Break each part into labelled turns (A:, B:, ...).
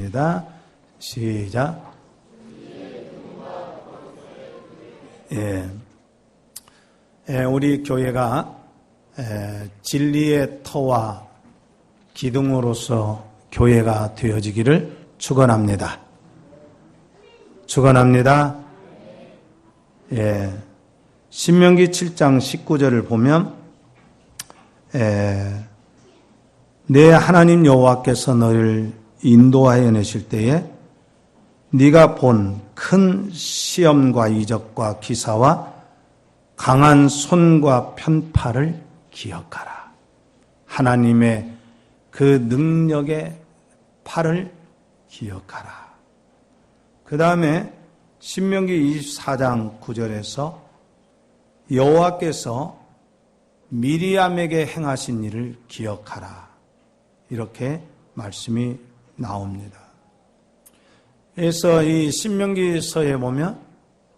A: 하겠습니다. 시작. 우리 교회가 진리의 터와 기둥으로서 교회가 되어지기를 축원합니다. 축원합니다. 신명기 7장 19절을 보면 내 하나님 여호와께서 너를 인도하여 내실 때에 네가 본 큰 시험과 이적과 기사와 강한 손과 편팔을 기억하라. 하나님의 그 능력의 팔을 기억하라. 그 다음에 신명기 24장 9절에서 여호와께서 미리암에게 행하신 일을 기억하라. 이렇게 말씀이 나옵니다. 그래서 이 신명기서에 보면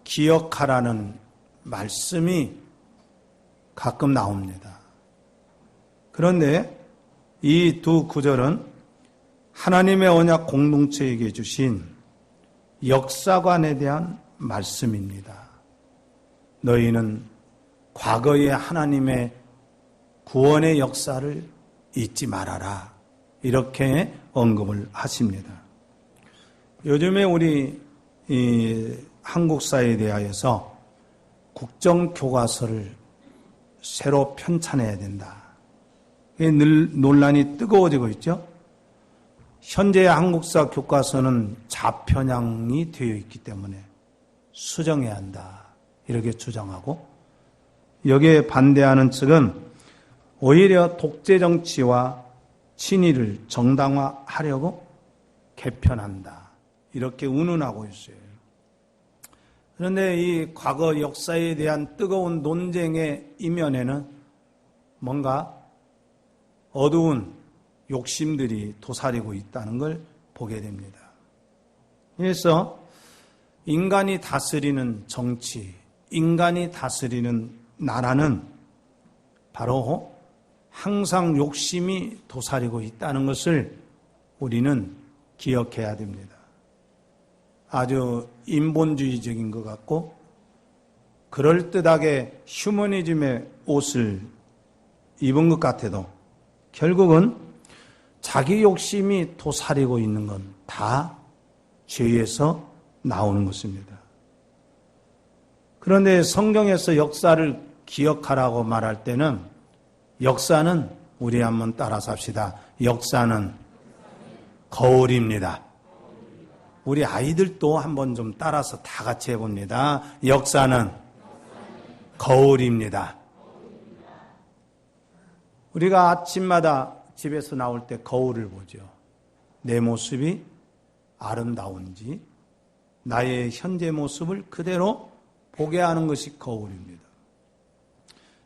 A: 기억하라는 말씀이 가끔 나옵니다. 그런데 이 두 구절은 하나님의 언약 공동체에게 주신 역사관에 대한 말씀입니다. 너희는 과거의 하나님의 구원의 역사를 잊지 말아라. 이렇게 언급을 하십니다. 요즘에 우리 한국사에 대하여서 국정교과서를 새로 편찬해야 된다. 늘 논란이 뜨거워지고 있죠. 현재 한국사 교과서는 좌편향이 되어 있기 때문에 수정해야 한다. 이렇게 주장하고, 여기에 반대하는 측은 오히려 독재 정치와 친일을 정당화하려고 개편한다. 이렇게 운운하고 있어요. 그런데 이 과거 역사에 대한 뜨거운 논쟁의 이면에는 뭔가 어두운 욕심들이 도사리고 있다는 걸 보게 됩니다. 그래서 인간이 다스리는 정치, 인간이 다스리는 나라는 바로 항상 욕심이 도사리고 있다는 것을 우리는 기억해야 됩니다. 아주 인본주의적인 것 같고 그럴듯하게 휴머니즘의 옷을 입은 것 같아도 결국은 자기 욕심이 도사리고 있는 건 다 죄에서 나오는 것입니다. 그런데 성경에서 역사를 기억하라고 말할 때는 역사는 우리 한번 따라서 합시다. 역사는 거울입니다. 우리 아이들도 한번 좀 따라서 다 같이 해봅니다. 역사는 거울입니다. 우리가 아침마다 집에서 나올 때 거울을 보죠. 내 모습이 아름다운지 나의 현재 모습을 그대로 보게 하는 것이 거울입니다.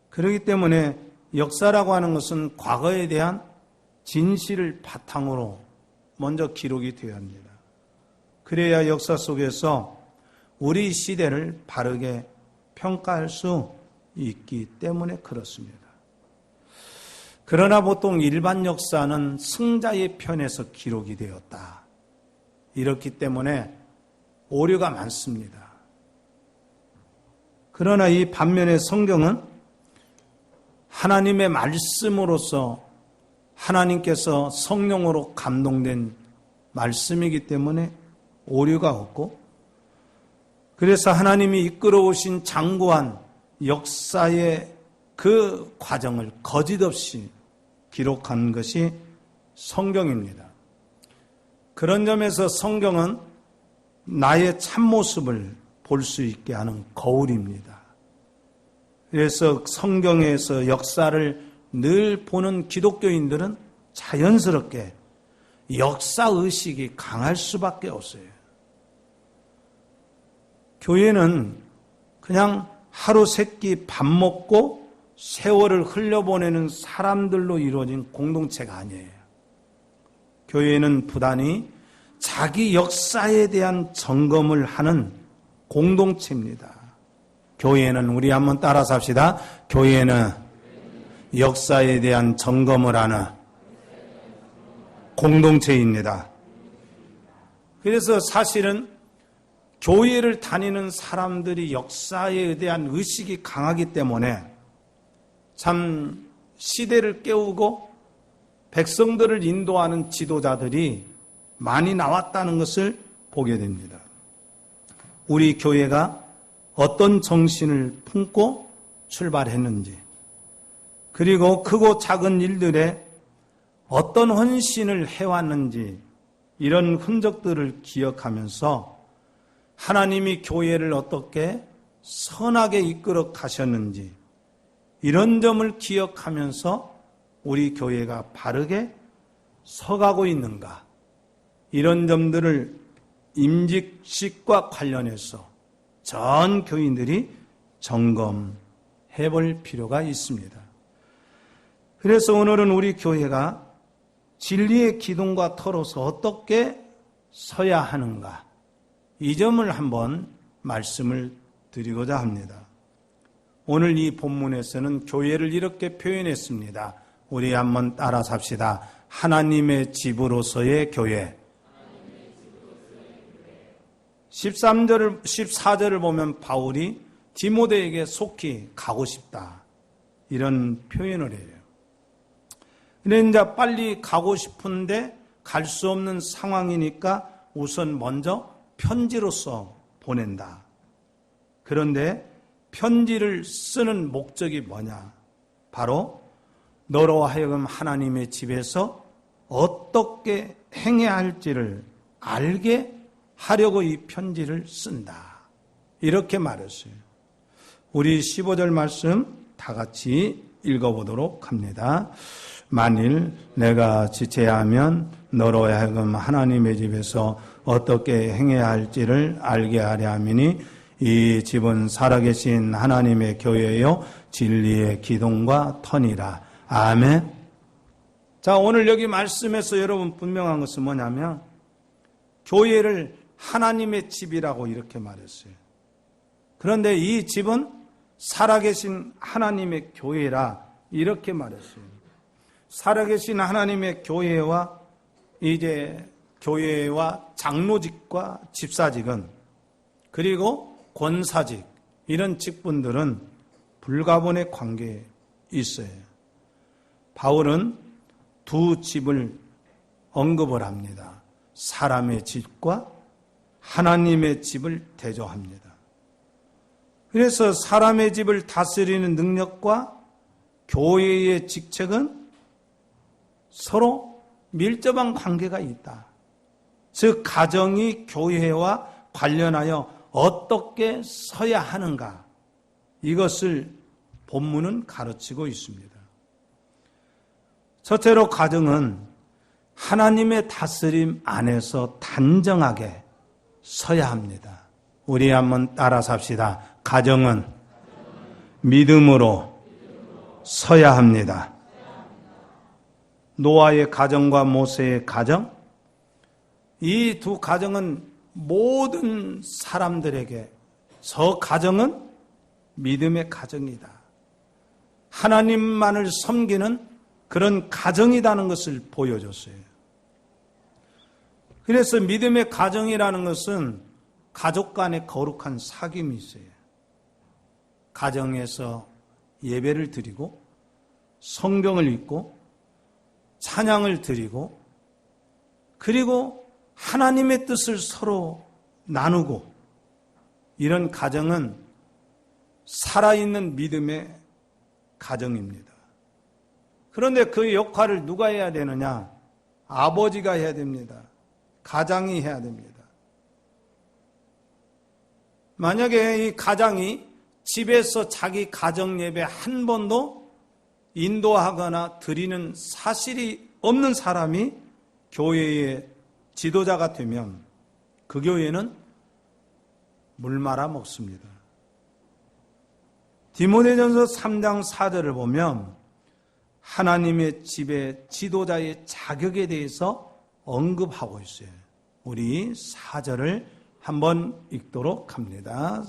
A: 그렇기 때문에 역사라고 하는 것은 과거에 대한 진실을 바탕으로 먼저 기록이 되어야 합니다. 그래야 역사 속에서 우리 시대를 바르게 평가할 수 있기 때문에 그렇습니다. 그러나 보통 일반 역사는 승자의 편에서 기록이 되었다. 이렇기 때문에 오류가 많습니다. 그러나 이 반면에 성경은 하나님의 말씀으로서 하나님께서 성령으로 감동된 말씀이기 때문에 오류가 없고, 그래서 하나님이 이끌어오신 장구한 역사의 그 과정을 거짓없이 기록한 것이 성경입니다. 그런 점에서 성경은 나의 참모습을 볼 수 있게 하는 거울입니다. 그래서 성경에서 역사를 늘 보는 기독교인들은 자연스럽게 역사의식이 강할 수밖에 없어요. 교회는 그냥 하루 세끼 밥 먹고 세월을 흘려보내는 사람들로 이루어진 공동체가 아니에요. 교회는 부단히 자기 역사에 대한 점검을 하는 공동체입니다. 교회는, 우리 한번 따라서 합시다. 교회는 역사에 대한 점검을 하는 공동체입니다. 그래서 사실은 교회를 다니는 사람들이 역사에 대한 의식이 강하기 때문에 참 시대를 깨우고 백성들을 인도하는 지도자들이 많이 나왔다는 것을 보게 됩니다. 우리 교회가 어떤 정신을 품고 출발했는지, 그리고 크고 작은 일들에 어떤 헌신을 해왔는지, 이런 흔적들을 기억하면서 하나님이 교회를 어떻게 선하게 이끌어 가셨는지, 이런 점을 기억하면서 우리 교회가 바르게 서가고 있는가, 이런 점들을 임직식과 관련해서 전 교인들이 점검해 볼 필요가 있습니다. 그래서 오늘은 우리 교회가 진리의 기둥과 터로서 어떻게 서야 하는가, 이 점을 한번 말씀을 드리고자 합니다. 오늘 이 본문에서는 교회를 이렇게 표현했습니다. 우리 한번 따라 삽시다. 하나님의 집으로서의 교회. 14절을 보면 바울이 디모데에게 속히 가고 싶다, 이런 표현을 해요. 근데 이제 빨리 가고 싶은데 갈 수 없는 상황이니까 우선 먼저 편지로서 보낸다. 그런데 편지를 쓰는 목적이 뭐냐? 바로 너로 하여금 하나님의 집에서 어떻게 행해야 할지를 알게 하려고 이 편지를 쓴다, 이렇게 말했어요. 우리 15절 말씀 다 같이 읽어보도록 합니다. 만일 내가 지체야 하면 너로 하여금 하나님의 집에서 어떻게 행해야 할지를 알게 하려 함이니 이 집은 살아계신 하나님의 교회요 진리의 기둥과 터니라. 아멘. 자, 오늘 여기 말씀에서 여러분 분명한 것은 뭐냐면 교회를 하나님의 집이라고 이렇게 말했어요. 그런데 이 집은 살아계신 하나님의 교회라 이렇게 말했어요. 살아계신 하나님의 교회와 이제 교회와 장로직과 집사직은, 그리고 권사직, 이런 직분들은 불가분의 관계에 있어요. 바울은 두 집을 언급을 합니다. 사람의 집과 하나님의 집을 대조합니다. 그래서 사람의 집을 다스리는 능력과 교회의 직책은 서로 밀접한 관계가 있다. 즉 가정이 교회와 관련하여 어떻게 서야 하는가, 이것을 본문은 가르치고 있습니다. 첫째로 가정은 하나님의 다스림 안에서 단정하게 서야 합니다. 우리 한번 따라 삽시다. 가정은 믿음으로 서야 합니다. 노아의 가정과 모세의 가정, 이 두 가정은 모든 사람들에게 저 가정은 믿음의 가정이다, 하나님만을 섬기는 그런 가정이라는 것을 보여줬어요. 그래서 믿음의 가정이라는 것은 가족 간의 거룩한 사귐이 있어요. 가정에서 예배를 드리고 성경을 읽고 찬양을 드리고, 그리고 하나님의 뜻을 서로 나누고, 이런 가정은 살아있는 믿음의 가정입니다. 그런데 그 역할을 누가 해야 되느냐? 아버지가 해야 됩니다. 가장이 해야 됩니다. 만약에 이 가장이 집에서 자기 가정 예배 한 번도 인도하거나 드리는 사실이 없는 사람이 교회의 지도자가 되면 그 교회는 물 말아 먹습니다. 디모데전서 3장 4절을 보면 하나님의 집의 지도자의 자격에 대해서 언급하고 있어요. 우리 4절을 한번 읽도록 합니다.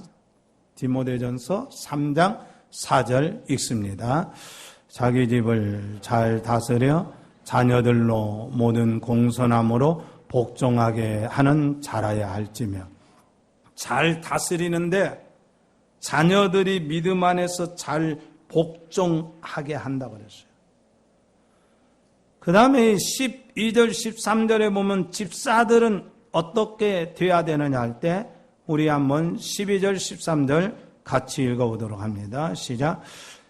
A: 디모데전서 3장 4절 읽습니다. 자기 집을 잘 다스려 자녀들로 모든 공손함으로 복종하게 하는 자라야 할지며 잘 다스리는데 자녀들이 믿음 안에서 잘 복종하게 한다고 그랬어요. 그 다음에 12절 13절에 보면 집사들은 어떻게 돼야 되느냐 할 때 우리 한번 12절 13절 같이 읽어보도록 합니다. 시작.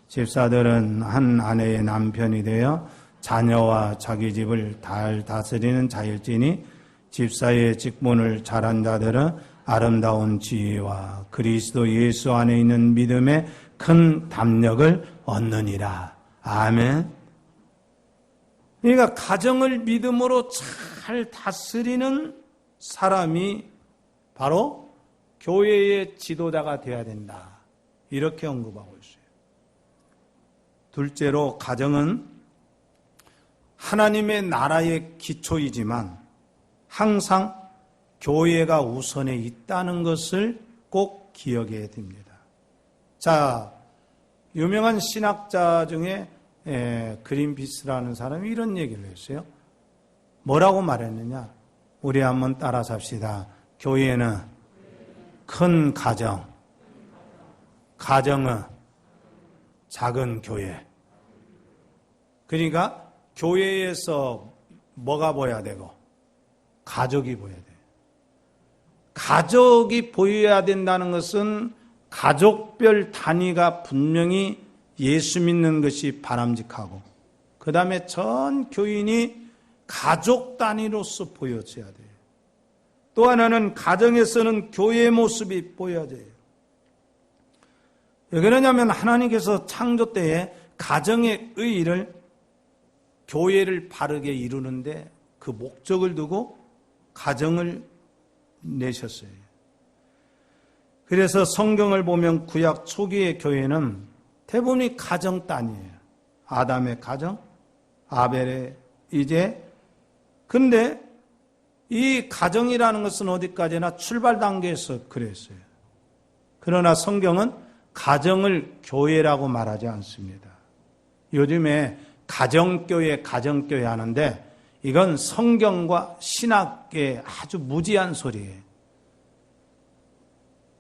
A: 집사들은 한 아내의 남편이 되어 자녀와 자기 집을 잘 다스리는 자일지니 집사의 직분을 잘한 자들은 아름다운 지혜와 그리스도 예수 안에 있는 믿음의 큰 담력을 얻느니라. 아멘. 그러니까 가정을 믿음으로 잘 다스리는 사람이 바로 교회의 지도자가 되어야 된다. 이렇게 언급하고 있어요. 둘째로 가정은 하나님의 나라의 기초이지만 항상 교회가 우선에 있다는 것을 꼭 기억해야 됩니다. 자, 유명한 신학자 중에 그린피스라는 사람이 이런 얘기를 했어요. 뭐라고 말했느냐? 우리 한번 따라 삽시다. 교회는 큰 가정, 가정은 작은 교회. 그러니까 교회에서 뭐가 보여야 되고 가족이 보여야 돼요. 가족이 보여야 된다는 것은 가족별 단위가 분명히 예수 믿는 것이 바람직하고 그 다음에 전 교인이 가족 단위로서 보여져야 돼요. 또 하나는 가정에서는 교회의 모습이 보여져요. 왜 그러냐면 하나님께서 창조 때에 가정의 의의를 교회를 바르게 이루는데 그 목적을 두고 가정을 내셨어요. 그래서 성경을 보면 구약 초기의 교회는 대부분이 가정 단위예요. 아담의 가정, 아벨의 이제. 근데 이 가정이라는 것은 어디까지나 출발 단계에서 그랬어요. 그러나 성경은 가정을 교회라고 말하지 않습니다. 요즘에 가정교회 하는데 이건 성경과 신학계의 아주 무지한 소리예요.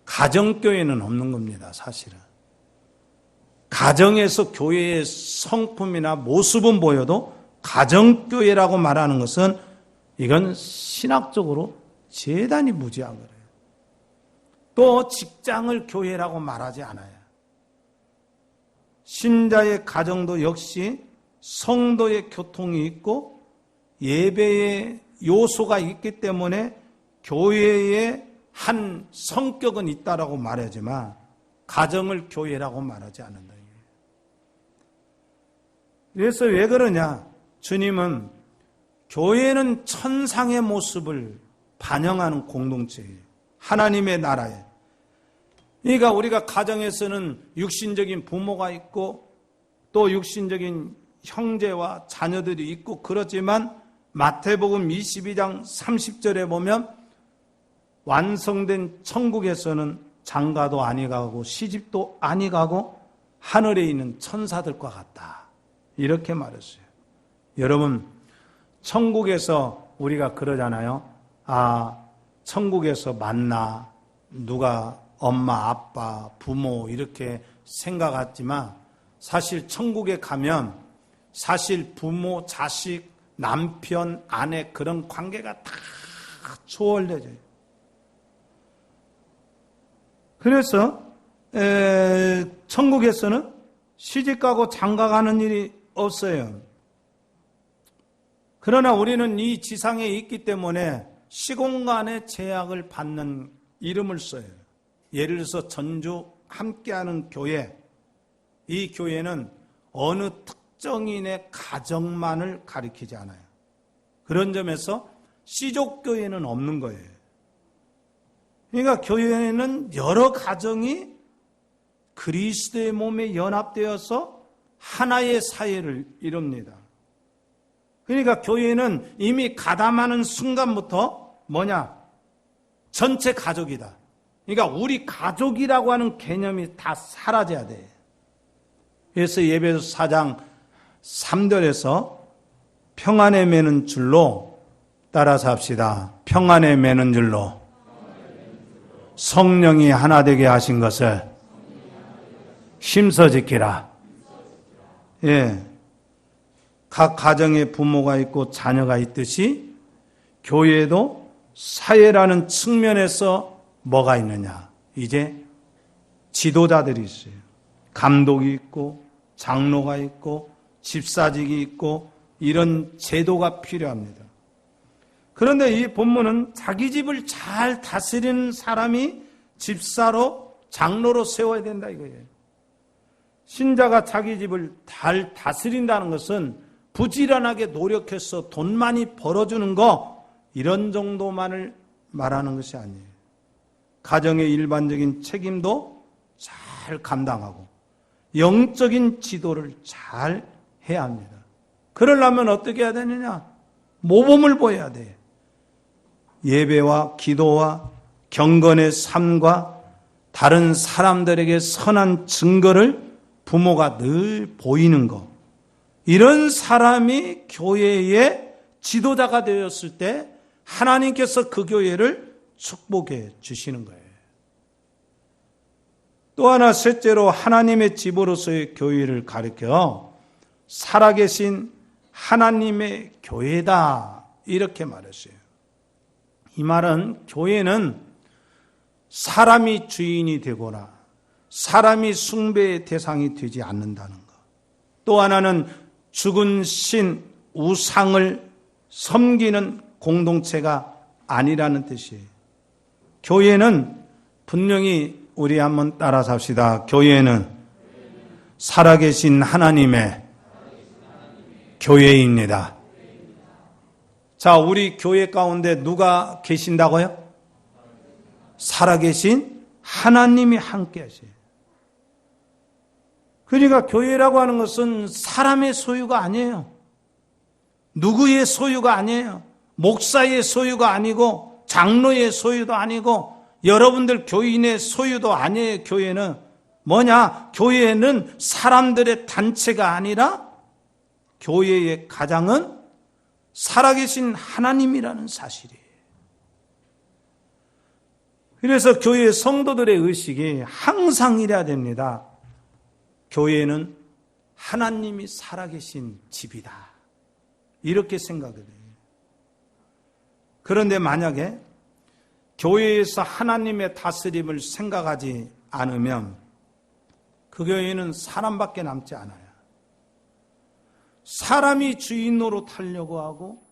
A: 가정교회는 없는 겁니다, 사실은. 가정에서 교회의 성품이나 모습은 보여도 가정교회라고 말하는 것은 이건 신학적으로 대단히 무지한 거예요. 또 직장을 교회라고 말하지 않아요. 신자의 가정도 역시 성도의 교통이 있고 예배의 요소가 있기 때문에 교회의 한 성격은 있다라고 말하지만 가정을 교회라고 말하지 않는다. 그래서 왜 그러냐? 주님은 교회는 천상의 모습을 반영하는 공동체예요. 하나님의 나라에. 그러니까 우리가 가정에서는 육신적인 부모가 있고 또 육신적인 형제와 자녀들이 있고 그렇지만 마태복음 22장 30절에 보면 완성된 천국에서는 장가도 아니 가고 시집도 아니 가고 하늘에 있는 천사들과 같다. 이렇게 말했어요. 여러분, 천국에서 우리가 그러잖아요. 아, 천국에서 만나 누가 엄마, 아빠, 부모 이렇게 생각하지만 사실 천국에 가면 사실 부모, 자식, 남편, 아내 그런 관계가 다 초월돼져요. 그래서 천국에서는 시집가고 장가가는 일이 없어요. 그러나 우리는 이 지상에 있기 때문에 시공간의 제약을 받는 이름을 써요. 예를 들어서 전주 함께하는 교회, 이 교회는 어느 특정인의 가정만을 가리키지 않아요. 그런 점에서 씨족교회는 없는 거예요. 그러니까 교회는 여러 가정이 그리스도의 몸에 연합되어서 하나의 사회를 이룹니다. 그러니까 교회는 이미 가담하는 순간부터 뭐냐? 전체 가족이다. 그러니까 우리 가족이라고 하는 개념이 다 사라져야 돼. 그래서 예배소 4장 3절에서 평안에 매는 줄로 따라서 합시다. 평안에 매는 줄로 성령이 하나 되게 하신 것을 힘써 지키라. 예. 각 가정에 부모가 있고 자녀가 있듯이 교회도 사회라는 측면에서 뭐가 있느냐? 이제 지도자들이 있어요. 감독이 있고 장로가 있고 집사직이 있고 이런 제도가 필요합니다. 그런데 이 본문은 자기 집을 잘 다스리는 사람이 집사로 장로로 세워야 된다 이거예요. 신자가 자기 집을 잘 다스린다는 것은 부지런하게 노력해서 돈 많이 벌어주는 거 이런 정도만을 말하는 것이 아니에요. 가정의 일반적인 책임도 잘 감당하고 영적인 지도를 잘 해야 합니다. 그러려면 어떻게 해야 되느냐? 모범을 보여야 돼요. 예배와 기도와 경건의 삶과 다른 사람들에게 선한 증거를 부모가 늘 보이는 것. 이런 사람이 교회의 지도자가 되었을 때 하나님께서 그 교회를 축복해 주시는 거예요. 또 하나 셋째로 하나님의 집으로서의 교회를 가리켜 살아계신 하나님의 교회다 이렇게 말했어요. 이 말은 교회는 사람이 주인이 되거나 사람이 숭배의 대상이 되지 않는다는 것. 또 하나는 죽은 신, 우상을 섬기는 공동체가 아니라는 뜻이에요. 교회는 분명히 우리 한번 따라서 합시다. 교회는 살아계신 하나님의 교회입니다. 자, 우리 교회 가운데 누가 계신다고요? 살아계신 하나님이 함께 하세요. 그러니까 교회라고 하는 것은 사람의 소유가 아니에요. 누구의 소유가 아니에요. 목사의 소유가 아니고 장로의 소유도 아니고 여러분들 교인의 소유도 아니에요. 교회는 뭐냐? 교회는 사람들의 단체가 아니라 교회의 가장은 살아계신 하나님이라는 사실이에요. 그래서 교회 성도들의 의식이 항상 이래야 됩니다. 교회는 하나님이 살아계신 집이다. 이렇게 생각을 해요. 그런데 만약에 교회에서 하나님의 다스림을 생각하지 않으면 그 교회는 사람밖에 남지 않아요. 사람이 주인 노릇하려고 하고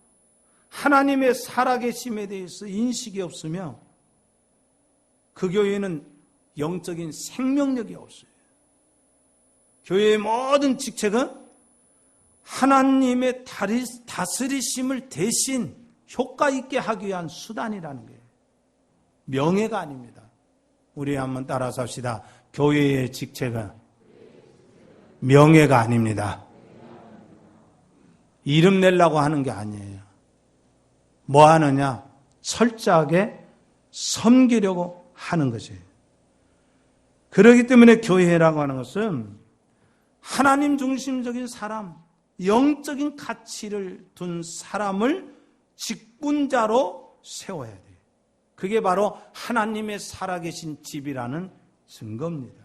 A: 하나님의 살아계심에 대해서 인식이 없으면 그 교회는 영적인 생명력이 없어요. 교회의 모든 직책은 하나님의 다스리심을 대신 효과 있게 하기 위한 수단이라는 게 명예가 아닙니다. 우리 한번 따라서 합시다. 교회의 직책은 명예가 아닙니다. 이름 내려고 하는 게 아니에요. 뭐 하느냐? 철저하게 섬기려고 하는 것이에요. 그렇기 때문에 교회라고 하는 것은 하나님 중심적인 사람, 영적인 가치를 둔 사람을 직분자로 세워야 돼요. 그게 바로 하나님의 살아계신 집이라는 증거입니다.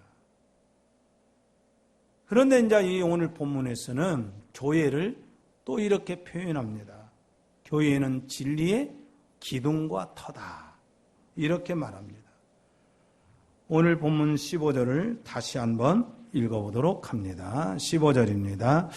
A: 그런데 이제 이 오늘 본문에서는 교회를 또 이렇게 표현합니다. 교회는 진리의 기둥과 터다. 이렇게 말합니다. 오늘 본문 15절을 다시 한번 읽어보도록 합니다. 15절입니다.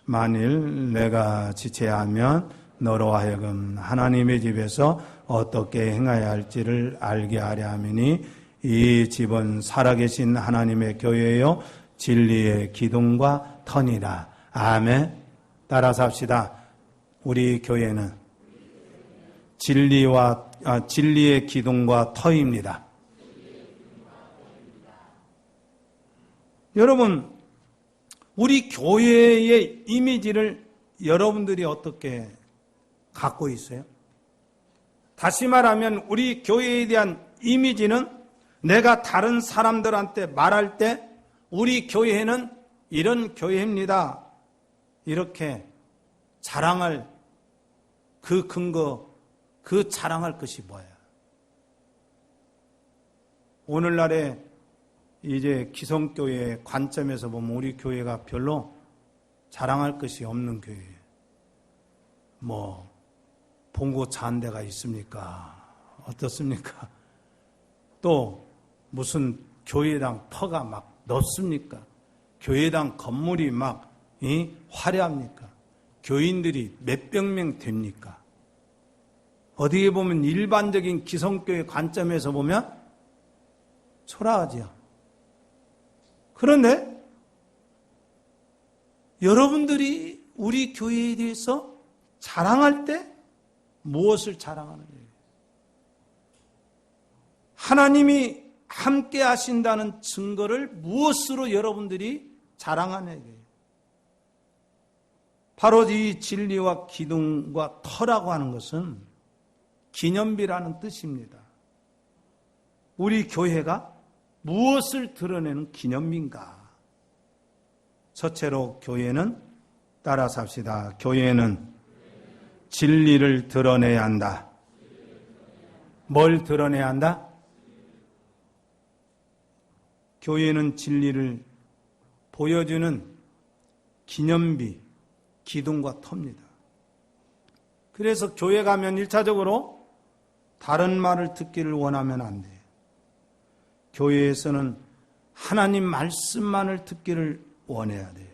A: 만일 내가 지체하면 너로 하여금 하나님의 집에서 어떻게 행해야 할지를 알게 하려 함이니 이 집은 살아계신 하나님의 교회요 진리의 기둥과 터니라. 아멘. 따라서 합시다. 우리 교회는 진리의 기둥과 터입니다. 여러분, 우리 교회의 이미지를 여러분들이 어떻게 갖고 있어요? 다시 말하면 우리 교회에 대한 이미지는 내가 다른 사람들한테 말할 때 우리 교회는 이런 교회입니다. 이렇게 자랑할 그 근거 그 자랑할 것이 뭐야? 오늘날의 이제 기성교회의 관점에서 보면 우리 교회가 별로 자랑할 것이 없는 교회예요. 뭐 봉고차 한 대가 있습니까? 어떻습니까? 또 무슨 교회당 터가 막 넓습니까? 교회당 건물이 막 화려합니까? 교인들이 몇백 명 됩니까? 어디에 보면 일반적인 기성교회 관점에서 보면 초라하지요. 그런데 여러분들이 우리 교회에 대해서 자랑할 때 무엇을 자랑하는 거예요? 하나님이 함께 하신다는 증거를 무엇으로 여러분들이 자랑하는 거예요? 바로 이 진리와 기둥과 터라고 하는 것은 기념비라는 뜻입니다. 우리 교회가 무엇을 드러내는 기념비인가? 첫째로 교회는, 따라서 합시다. 교회는 진리를 드러내야 한다. 뭘 드러내야 한다? 교회는 진리를 보여주는 기념비, 기둥과 터입니다. 그래서 교회 가면 1차적으로 다른 말을 듣기를 원하면 안 돼요. 교회에서는 하나님 말씀만을 듣기를 원해야 돼요.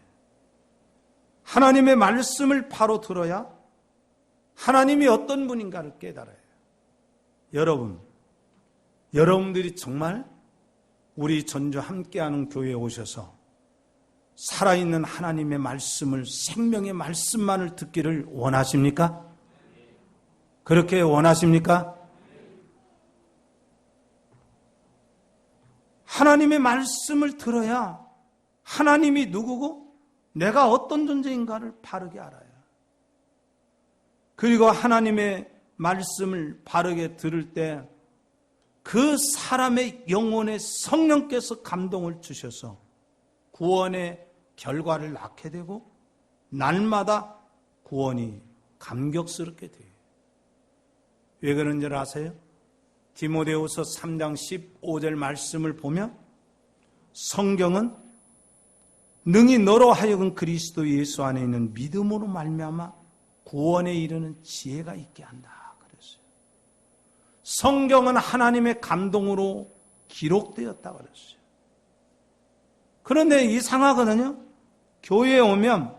A: 하나님의 말씀을 바로 들어야 하나님이 어떤 분인가를 깨달아요. 여러분들이 정말 우리 전주 함께하는 교회에 오셔서 살아있는 하나님의 말씀을, 생명의 말씀만을 듣기를 원하십니까? 그렇게 원하십니까? 하나님의 말씀을 들어야 하나님이 누구고 내가 어떤 존재인가를 바르게 알아요. 그리고 하나님의 말씀을 바르게 들을 때 그 사람의 영혼에 성령께서 감동을 주셔서 구원의 결과를 낳게 되고 날마다 구원이 감격스럽게 돼요. 왜 그런 줄 아세요? 디모데후서 3장 15절 말씀을 보면 성경은 능히 너로 하여금 그리스도 예수 안에 있는 믿음으로 말미암아 구원에 이르는 지혜가 있게 한다 그랬어요. 성경은 하나님의 감동으로 기록되었다 그랬어요. 그런데 이상하거든요. 교회에 오면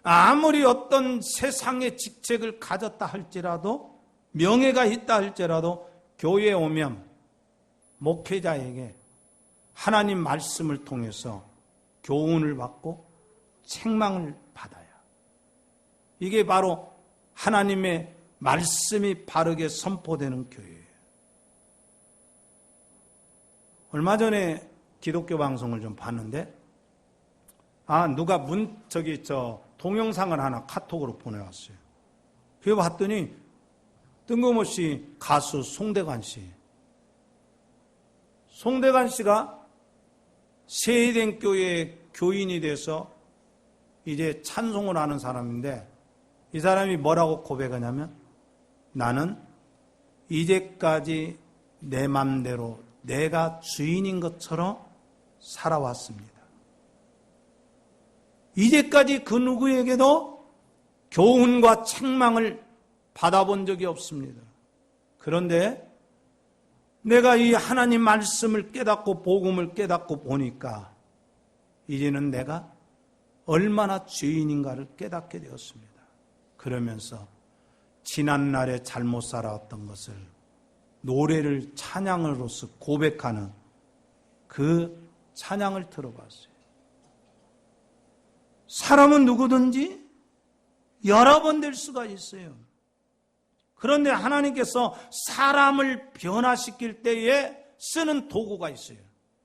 A: 아무리 어떤 세상의 직책을 가졌다 할지라도, 명예가 있다 할지라도 교회에 오면 목회자에게 하나님 말씀을 통해서 교훈을 받고 책망을 받아요. 이게 바로 하나님의 말씀이 바르게 선포되는 교회예요. 얼마 전에 기독교 방송을 좀 봤는데, 누가 동영상을 하나 카톡으로 보내왔어요. 그거 봤더니 뜬금없이 가수 송대관 씨. 송대관 씨가 세eden 교회의 교인이 돼서 이제 찬송을 하는 사람인데, 이 사람이 뭐라고 고백하냐면, 나는 이제까지 내 맘대로 내가 주인인 것처럼 살아왔습니다. 이제까지 그 누구에게도 교훈과 책망을 받아본 적이 없습니다. 그런데 내가 이 하나님 말씀을 깨닫고 복음을 깨닫고 보니까 이제는 내가 얼마나 죄인인가를 깨닫게 되었습니다. 그러면서 지난날에 잘못 살아왔던 것을 노래를 찬양으로서 고백하는 그 찬양을 들어봤어요. 사람은 누구든지 여러 번 될 수가 있어요. 그런데 하나님께서 사람을 변화시킬 때에 쓰는 도구가 있어요.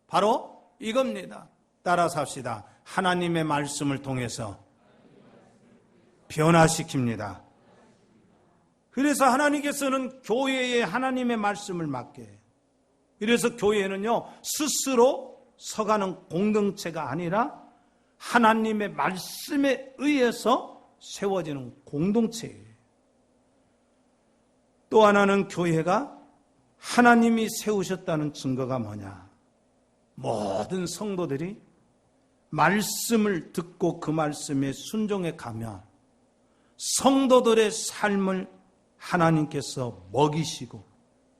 A: 바로 이겁니다. 따라서 합시다. 하나님의 말씀을 통해서 변화시킵니다. 그래서 하나님께서는 교회에 하나님의 말씀을 맡게 해요. 그래서 교회는요, 스스로 서가는 공동체가 아니라 하나님의 말씀에 의해서 세워지는 공동체예요. 또 하나는 교회가 하나님이 세우셨다는 증거가 뭐냐? 모든 성도들이 말씀을 듣고 그 말씀에 순종해 가며 성도들의 삶을 하나님께서 먹이시고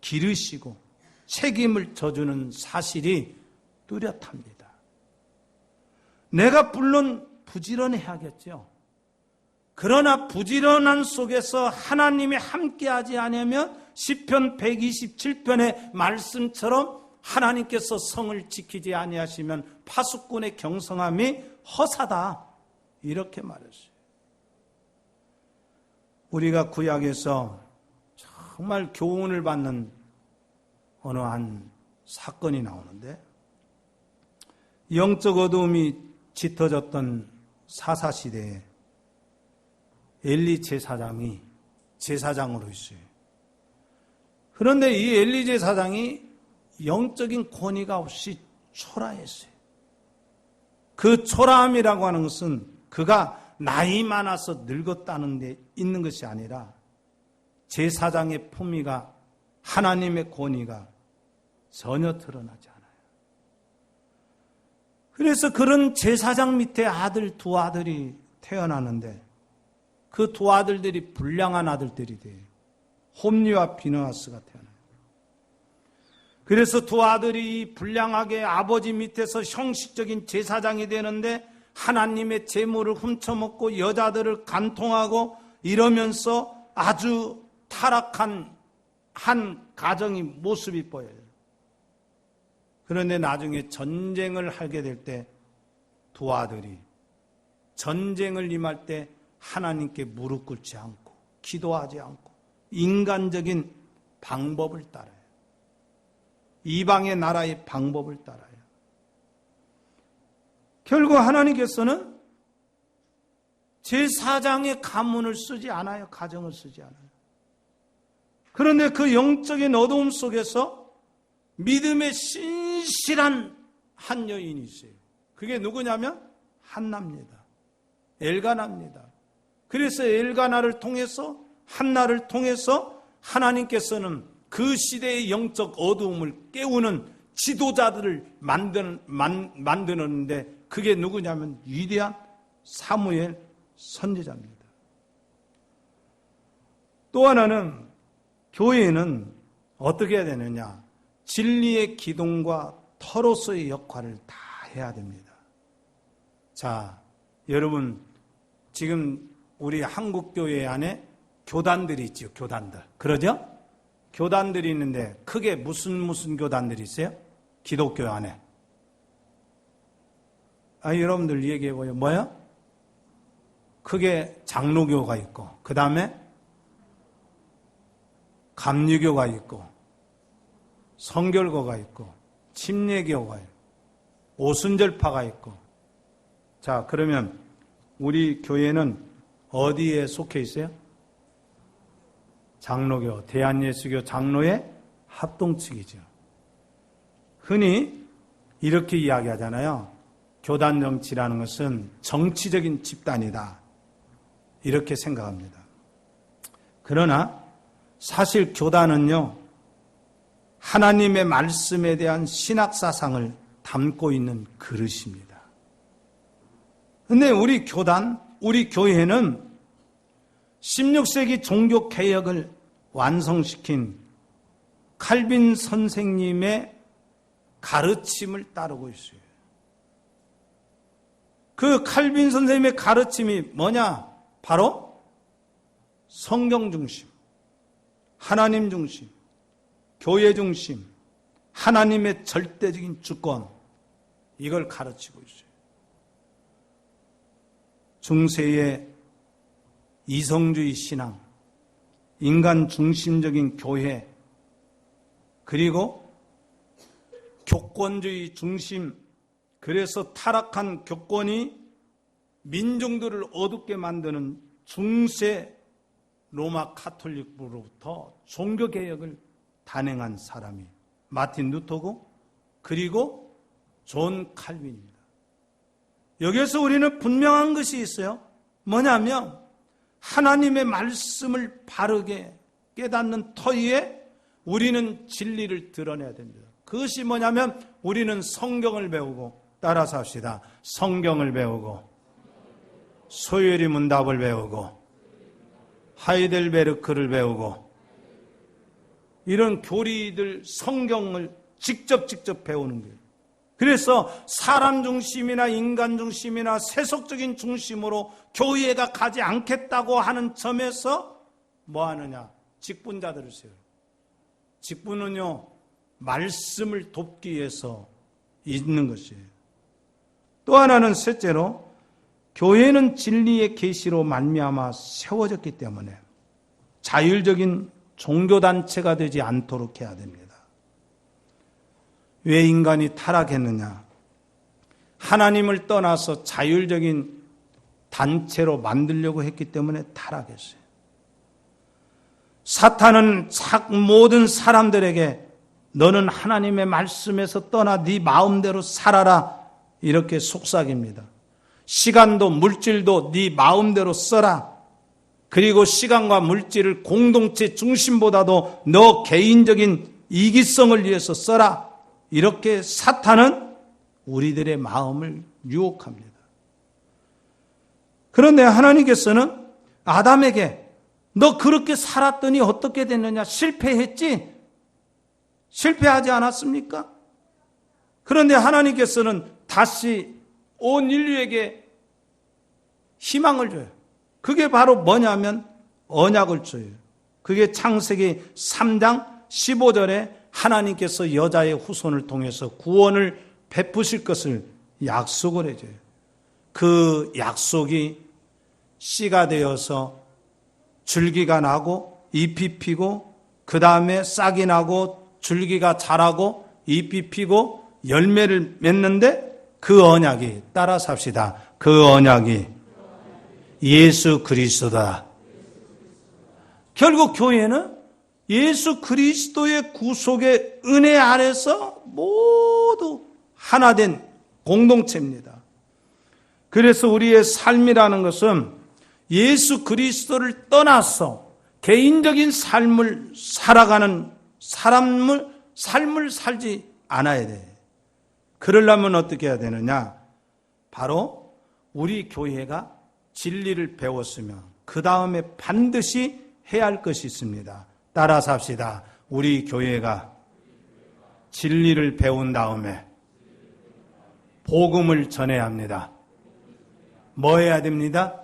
A: 기르시고 책임을 져주는 사실이 뚜렷합니다. 내가 물론 부지런해야겠죠. 그러나 부지런한 속에서 하나님이 함께하지 않으면 시편 127편의 말씀처럼 하나님께서 성을 지키지 아니하시면 파수꾼의 경성함이 허사다, 이렇게 말했어요. 우리가 구약에서 정말 교훈을 받는 어느 한 사건이 나오는데, 영적 어두움이 짙어졌던 사사시대에 엘리 제사장이 제사장으로 있어요. 그런데 이 엘리 제사장이 영적인 권위가 없이 초라했어요. 그 초라함이라고 하는 것은 그가 나이 많아서 늙었다는 데 있는 것이 아니라 제사장의 품위가, 하나님의 권위가 전혀 드러나지 않아요. 그래서 그런 제사장 밑에 아들 두 아들이 태어나는데 그 두 아들들이 불량한 아들들이 돼요. 홈리와 비느하스가 태어나요. 그래서 두 아들이 불량하게 아버지 밑에서 형식적인 제사장이 되는데 하나님의 재물을 훔쳐먹고 여자들을 간통하고 이러면서 아주 타락한 한 가정의 모습이 보여요. 그런데 나중에 전쟁을 하게 될 때 두 아들이 전쟁을 임할 때 하나님께 무릎 꿇지 않고 기도하지 않고 인간적인 방법을 따라요. 이방의 나라의 방법을 따라요. 결국 하나님께서는 제사장의 가문을 쓰지 않아요. 가정을 쓰지 않아요. 그런데 그 영적인 어두움 속에서 믿음의 신실한 한 여인이 있어요. 그게 누구냐면 한나입니다. 엘가나입니다. 그래서 엘가나를 통해서, 한나를 통해서 하나님께서는 그 시대의 영적 어두움을 깨우는 지도자들을 만드는데 그게 누구냐면 위대한 사무엘 선지자입니다. 또 하나는 교회는 어떻게 해야 되느냐? 진리의 기둥과 터로서의 역할을 다 해야 됩니다. 자, 여러분, 지금 우리 한국교회 안에 교단들이 있죠. 교단들. 그러죠? 교단들이 있는데 크게 무슨 교단들이 있어요? 기독교 안에. 여러분들 얘기해봐요. 뭐요? 크게 장로교가 있고, 그 다음에 감리교가 있고, 성결교가 있고, 침례교가 있고, 오순절파가 있고. 자, 그러면 우리 교회는 어디에 속해 있어요? 장로교, 대한예수교 장로의 합동측이죠. 흔히 이렇게 이야기하잖아요. 교단 정치라는 것은 정치적인 집단이다, 이렇게 생각합니다. 그러나 사실 교단은요, 하나님의 말씀에 대한 신학사상을 담고 있는 그릇입니다. 그런데 우리 교단, 우리 교회는 16세기 종교개혁을 완성시킨 칼빈 선생님의 가르침을 따르고 있어요. 그 칼빈 선생님의 가르침이 뭐냐? 바로 성경 중심, 하나님 중심, 교회 중심, 하나님의 절대적인 주권, 이걸 가르치고 있어요. 중세의 이성주의 신앙, 인간 중심적인 교회, 그리고 교권주의 중심, 그래서 타락한 교권이 민중들을 어둡게 만드는 중세 로마 카톨릭으로부터 종교개혁을 단행한 사람이 마틴 루터고, 그리고 존 칼빈입니다. 여기에서 우리는 분명한 것이 있어요. 뭐냐면 하나님의 말씀을 바르게 깨닫는 터위에 우리는 진리를 드러내야 됩니다. 그것이 뭐냐면 우리는 성경을 배우고, 따라서 합시다. 성경을 배우고, 소요리 문답을 배우고, 하이델베르크를 배우고, 이런 교리들 성경을 직접 배우는 거예요. 그래서 사람 중심이나 인간 중심이나 세속적인 중심으로 교회가 가지 않겠다고 하는 점에서 뭐 하느냐? 직분자들을 세워요. 직분은요, 말씀을 돕기 위해서 있는 것이에요. 또 하나는 셋째로, 교회는 진리의 계시로 말미암아 세워졌기 때문에 자율적인 종교단체가 되지 않도록 해야 됩니다. 왜 인간이 타락했느냐? 하나님을 떠나서 자율적인 단체로 만들려고 했기 때문에 타락했어요. 사탄은 모든 사람들에게 너는 하나님의 말씀에서 떠나 네 마음대로 살아라, 이렇게 속삭입니다. 시간도 물질도 네 마음대로 써라. 그리고 시간과 물질을 공동체 중심보다도 너 개인적인 이기성을 위해서 써라. 이렇게 사탄은 우리들의 마음을 유혹합니다. 그런데 하나님께서는 아담에게 너 그렇게 살았더니 어떻게 됐느냐? 실패했지? 실패하지 않았습니까? 그런데 하나님께서는 다시 온 인류에게 희망을 줘요. 그게 바로 뭐냐면 언약을 줘요. 그게 창세기 3장 15절에 하나님께서 여자의 후손을 통해서 구원을 베푸실 것을 약속을 해줘요. 그 약속이 씨가 되어서 줄기가 나고 잎이 피고 그 다음에 싹이 나고 줄기가 자라고 잎이 피고 열매를 맺는데 그 언약이, 따라서 합시다. 그 언약이 예수 그리스도다. 결국 교회는 예수 그리스도의 구속의 은혜 아래서 모두 하나 된 공동체입니다. 그래서 우리의 삶이라는 것은 예수 그리스도를 떠나서 개인적인 삶을 살아가는 삶을 살지 않아야 돼. 그러려면 어떻게 해야 되느냐? 바로 우리 교회가 진리를 배웠으면 그 다음에 반드시 해야 할 것이 있습니다. 따라서 합시다. 우리 교회가 진리를 배운 다음에 복음을 전해야 합니다. 뭐 해야 됩니다?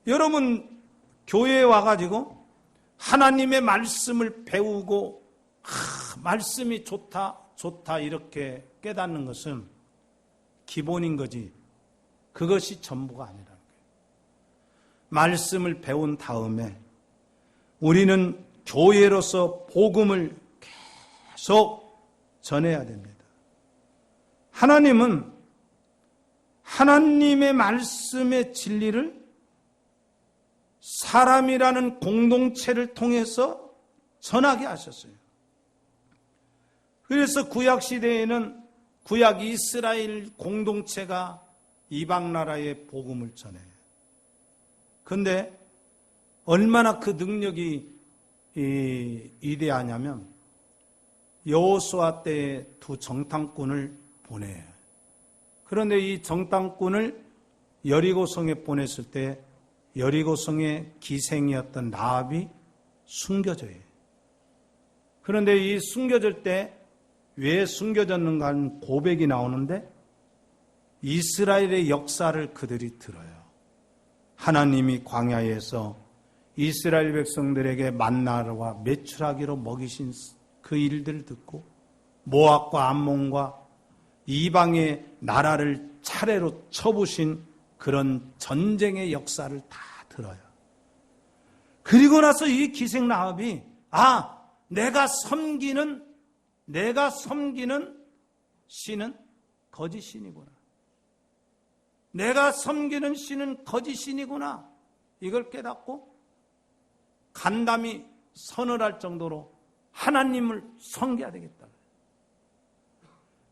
A: 여러분 교회에 와가지고 하나님의 말씀을 배우고 말씀이 좋다 이렇게 깨닫는 것은 기본인 거지 그것이 전부가 아니라는 거예요. 말씀을 배운 다음에 우리는 교회로서 복음을 계속 전해야 됩니다. 하나님은 하나님의 말씀의 진리를 사람이라는 공동체를 통해서 전하게 하셨어요. 그래서 구약 시대에는 구약 이스라엘 공동체가 이방 나라의 복음을 전해요. 그런데 얼마나 그 능력이 위대하냐면 여호수아 때에 두 정탐꾼을 보내요. 그런데 이 정탐꾼을 여리고성에 보냈을 때 여리고성의 기생이었던 라합이 숨겨져요. 그런데 이 숨겨질 때 왜 숨겨졌는가 하는 고백이 나오는데 이스라엘의 역사를 그들이 들어요. 하나님이 광야에서 이스라엘 백성들에게 만나와 메추라기로 먹이신 그 일들을 듣고 모압과 암몬과 이방의 나라를 차례로 쳐부신 그런 전쟁의 역사를 다 들어요. 그리고 나서 이 기생 라합이 내가 섬기는 신은 거짓 신이구나. 내가 섬기는 신은 거짓 신이구나. 이걸 깨닫고 간담이 선을 할 정도로 하나님을 섬겨야 되겠다.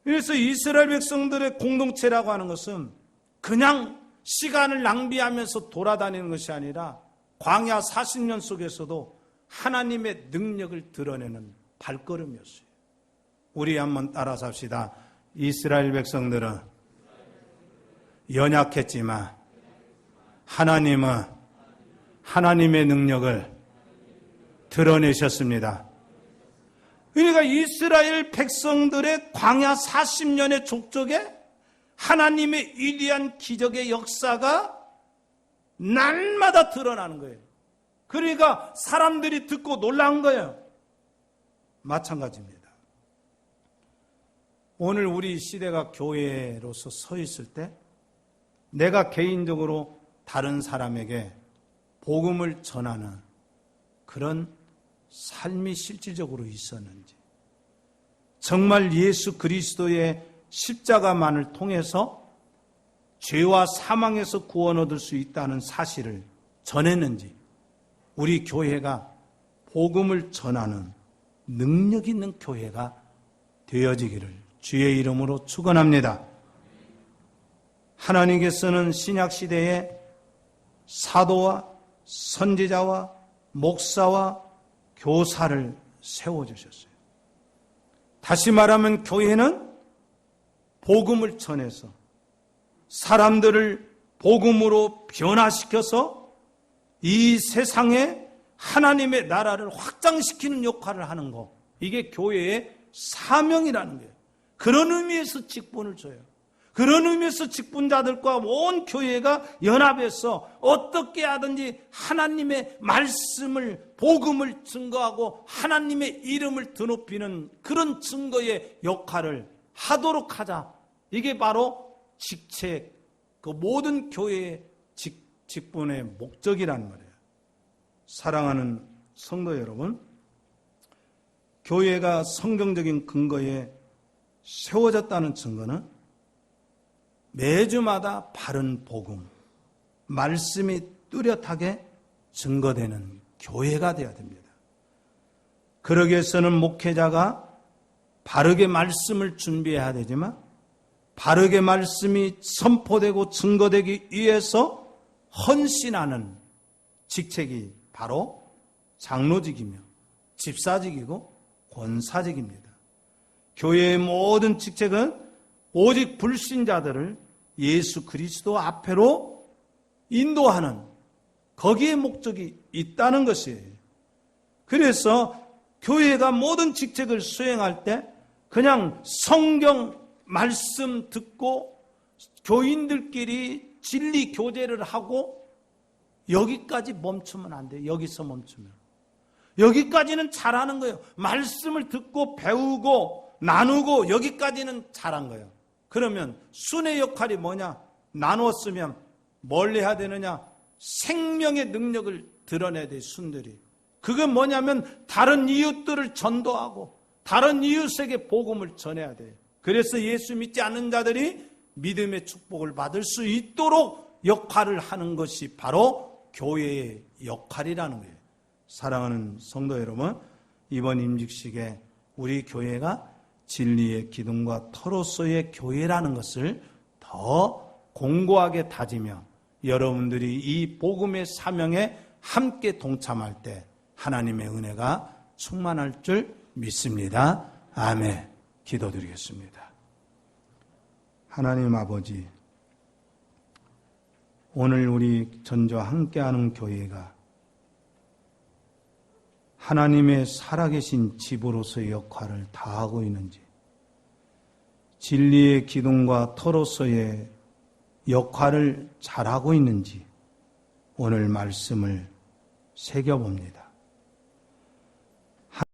A: 그래서 이스라엘 백성들의 공동체라고 하는 것은 그냥 시간을 낭비하면서 돌아다니는 것이 아니라 광야 40년 속에서도 하나님의 능력을 드러내는 발걸음이었어요. 우리 한번 따라 삽시다. 이스라엘 백성들은 연약했지만 하나님은 하나님의 능력을 드러내셨습니다. 그러니까 이스라엘 백성들의 광야 40년의 족적에 하나님의 위대한 기적의 역사가 날마다 드러나는 거예요. 그러니까 사람들이 듣고 놀란 거예요. 마찬가지입니다. 오늘 우리 시대가 교회로서 서 있을 때 내가 개인적으로 다른 사람에게 복음을 전하는 그런 삶이 실질적으로 있었는지, 정말 예수 그리스도의 십자가만을 통해서 죄와 사망에서 구원 얻을 수 있다는 사실을 전했는지, 우리 교회가 복음을 전하는 능력 있는 교회가 되어지기를 주의 이름으로 축원합니다. 하나님께서는 신약시대에 사도와 선지자와 목사와 교사를 세워주셨어요. 다시 말하면 교회는 복음을 전해서 사람들을 복음으로 변화시켜서 이 세상에 하나님의 나라를 확장시키는 역할을 하는 거, 이게 교회의 사명이라는 거예요. 그런 의미에서 직분을 줘요. 그런 의미에서 직분자들과 온 교회가 연합해서 어떻게 하든지 하나님의 말씀을, 복음을 증거하고 하나님의 이름을 드높이는 그런 증거의 역할을 하도록 하자. 이게 바로 직책, 그 모든 교회의 직분의 목적이란 말이에요. 사랑하는 성도 여러분, 교회가 성경적인 근거에 세워졌다는 증거는 매주마다 바른 복음, 말씀이 뚜렷하게 증거되는 교회가 되어야 됩니다. 그러기 위해서는 목회자가 바르게 말씀을 준비해야 되지만 바르게 말씀이 선포되고 증거되기 위해서 헌신하는 직책이 바로 장로직이며 집사직이고 권사직입니다. 교회의 모든 직책은 오직 불신자들을 예수 그리스도 앞에로 인도하는 거기에 목적이 있다는 것이에요. 그래서 교회가 모든 직책을 수행할 때 그냥 성경 말씀 듣고 교인들끼리 진리 교제를 하고 여기까지 멈추면 안 돼요. 여기서 멈추면. 여기까지는 잘하는 거예요. 말씀을 듣고 배우고 나누고 여기까지는 잘한 거예요. 그러면 순의 역할이 뭐냐? 나누었으면 뭘 해야 되느냐? 생명의 능력을 드러내야 돼, 순들이. 그건 뭐냐면 다른 이웃들을 전도하고 다른 이웃에게 복음을 전해야 돼. 그래서 예수 믿지 않는 자들이 믿음의 축복을 받을 수 있도록 역할을 하는 것이 바로 교회의 역할이라는 거예요. 사랑하는 성도 여러분, 이번 임직식에 우리 교회가 진리의 기둥과 터로서의 교회라는 것을 더 공고하게 다지며 여러분들이 이 복음의 사명에 함께 동참할 때 하나님의 은혜가 충만할 줄 믿습니다. 아멘. 기도드리겠습니다. 하나님 아버지, 오늘 우리 전저와 함께하는 교회가 하나님의 살아계신 집으로서의 역할을 다하고 있는지, 진리의 기둥과 터로서의 역할을 잘하고 있는지 오늘 말씀을 새겨봅니다.